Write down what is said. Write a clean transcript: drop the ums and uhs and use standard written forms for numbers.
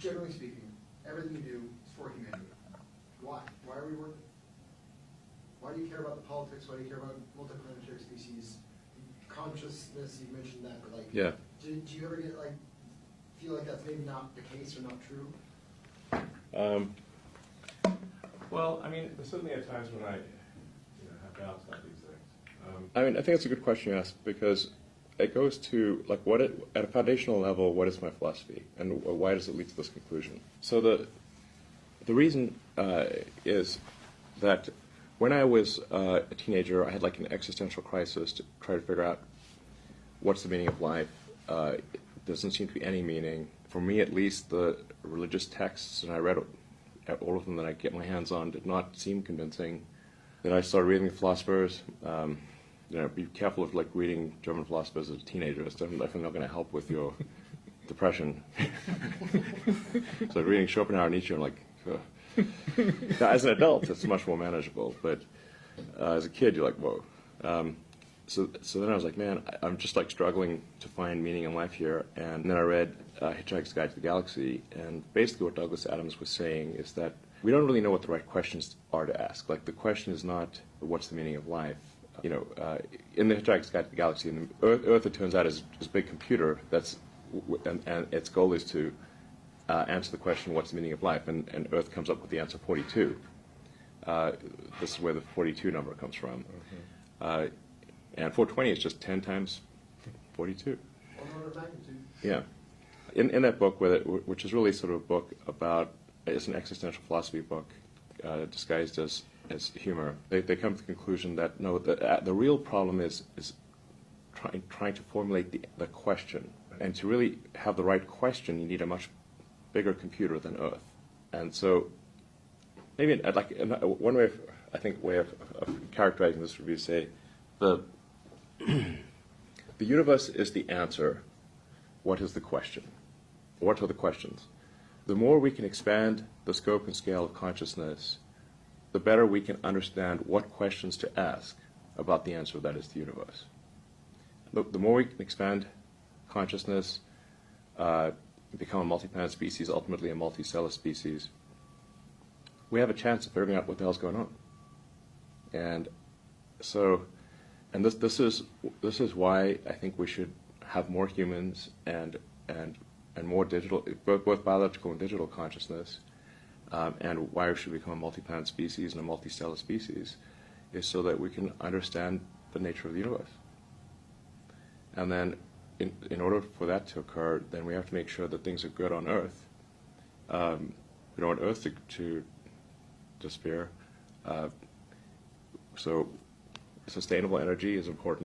generally speaking, everything you do is for humanity. Why? Why are we working? Why do you care about the politics? Why do you care about multiplanetary species? Consciousness, you mentioned that, but like, yeah. do you ever get like, feel like that's maybe not the case or not true? Well, I mean, there's certainly at times when I have doubts about these things. I mean, I think it's a good question you asked, because it goes to, like, at a foundational level, what is my philosophy, and why does it lead to this conclusion? So the reason is that when I was a teenager, I had like an existential crisis to try to figure out what's the meaning of life. There doesn't seem to be any meaning. For me, at least, the religious texts, and I read all of them that I get my hands on, did not seem convincing. Then I started reading the philosophers. Be careful of like reading German philosophers as a teenager. It's definitely not going to help with your depression. So reading Schopenhauer and Nietzsche, I'm like, ugh. Now, as an adult, it's much more manageable, but as a kid, you're like, whoa. So then I was like, man, I'm just like struggling to find meaning in life here. And then I read Hitchhiker's Guide to the Galaxy, and basically what Douglas Adams was saying is that we don't really know what the right questions are to ask. Like, the question is not what's the meaning of life. In the Hitchhiker's Guide to the Galaxy, and Earth, it turns out, is a big computer and its goal is to answer the question, what's the meaning of life? And Earth comes up with the answer 42. This is where the 42 number comes from. And 420 is just 10 times 42. Yeah. In that book, which is really sort of a book about, it's an existential philosophy book disguised as humor, they come to the conclusion that no, the real problem is trying to formulate the question. And to really have the right question, you need a much bigger computer than Earth. And so maybe one way of characterizing this would be to say the universe is the answer. What is the question? What are the questions? The more we can expand the scope and scale of consciousness, the better we can understand what questions to ask about the answer that is the universe. The more we can expand consciousness, become a multi-planet species, ultimately a multicellular species, we have a chance of figuring out what the hell's going on. And so, this is why I think we should have more humans and more digital, both biological and digital consciousness, and why we should become a multi-planet species and a multicellular species, is so that we can understand the nature of the universe. And then, in order for that to occur, then we have to make sure that things are good on Earth. We don't want Earth to disappear. So sustainable energy is important.